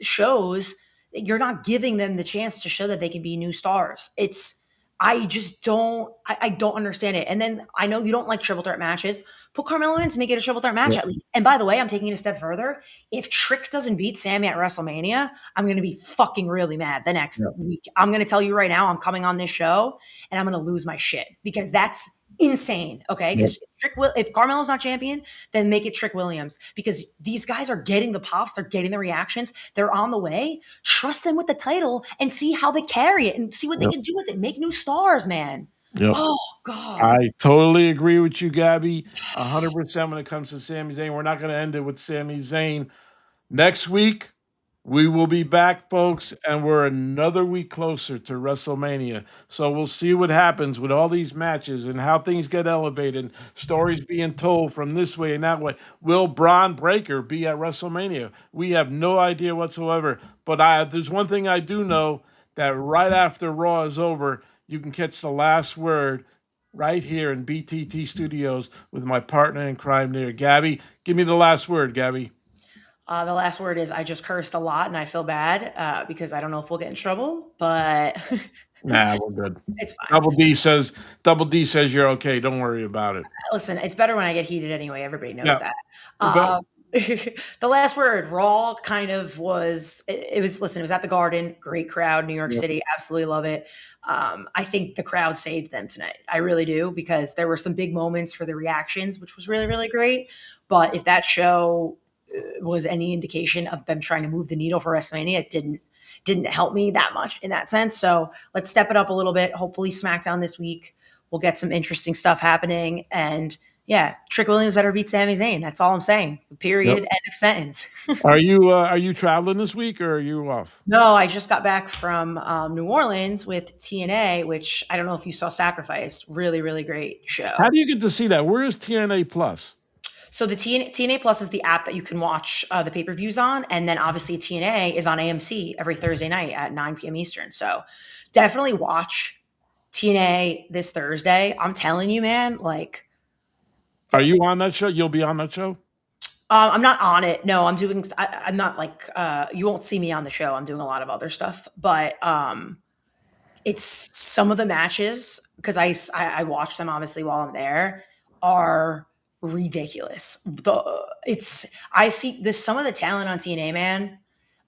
shows, you're not giving them the chance to show that they can be new stars. I I don't understand it. And then I know you don't like triple threat matches. Put Carmelo in to make it a triple threat match Yep. at least. And by the way, I'm taking it a step further. If Trick doesn't beat Sami at WrestleMania, I'm going to be fucking really mad the next Yep. week. I'm going to tell you right now, I'm coming on this show and I'm going to lose my shit because that's insane. Okay. Because if Carmelo's not champion, then make it Trick Williams because these guys are getting the pops, they're getting the reactions, they're on the way. Trust them with the title and see how they carry it and see what they Yep. can do with it. Make new stars, man. Yep. Oh God. I totally agree with you, Gabby. 100% when it comes to Sami Zayn. We're not going to end it with Sami Zayn. Next week, we will be back, folks, and we're another week closer to WrestleMania. So we'll see what happens with all these matches and how things get elevated, stories being told from this way and that way. Will Braun Breaker be at WrestleMania? We have no idea whatsoever. But there's one thing I do know, that right after Raw is over, you can catch the last word right here in BTT Studios with my partner in crime there. Gabby, give me the last word, Gabby. The last word is I just cursed a lot and I feel bad because I don't know if we'll get in trouble, but Nah, we're good. it's fine. Double D says you're okay. Don't worry about it. Listen, it's better when I get heated anyway. Everybody knows Yeah. that. But The last word, Raw, kind of was. It was. Listen, it was at the Garden. Great crowd, New York Yep. City. Absolutely love it. I think the crowd saved them tonight. I really do because there were some big moments for the reactions, which was really really great. But if that show was any indication of them trying to move the needle for WrestleMania, it didn't help me that much in that sense. So let's step it up a little bit. Hopefully, SmackDown this week we'll get some interesting stuff happening. And yeah, Trick Williams better beat Sami Zayn. That's all I'm saying. Period. Yep. End of sentence. Are you traveling this week or are you off? No, I just got back from New Orleans with TNA, which I don't know if you saw Sacrifice. Really, really great show. How do you get to see that? Where is TNA Plus? So the TNA Plus is the app that you can watch the pay-per-views on, and then obviously TNA is on AMC every Thursday night at 9 p.m. Eastern. So definitely watch TNA this Thursday. I'm telling you, man, like. Are you on that show? You'll be on that show? I'm not on it. No, I'm not like, you won't see me on the show. I'm doing a lot of other stuff, but it's some of the matches, because I watch them obviously while I'm there, are ridiculous. I see this, some of the talent on TNA, man.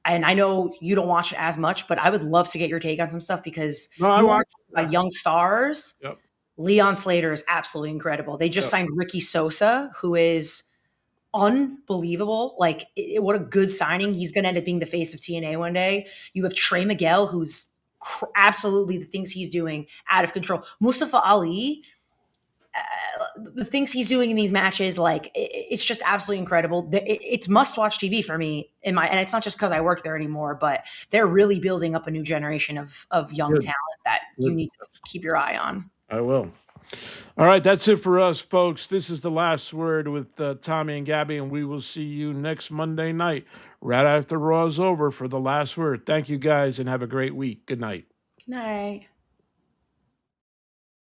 And I know you don't watch it as much, but I would love to get your take on some stuff because No, I you watch. want young stars. Yep. Leon Slater is absolutely incredible. They just signed Ricky Sosa, who is unbelievable. Like, what a good signing. He's going to end up being the face of TNA one day. You have Trey Miguel, who's absolutely, the things he's doing, out of control. Mustafa Ali, the things he's doing in these matches, like, it's just absolutely incredible. It's must-watch TV for me. And it's not just because I work there anymore, but they're really building up a new generation of young Good. talent that you need to keep your eye on. I will. All right, that's it for us, folks. This is the last word with Tommy and Gabby, and we will see you next Monday night, right after Raw's over, for the last word. Thank you, guys, and have a great week. Good night. Good night.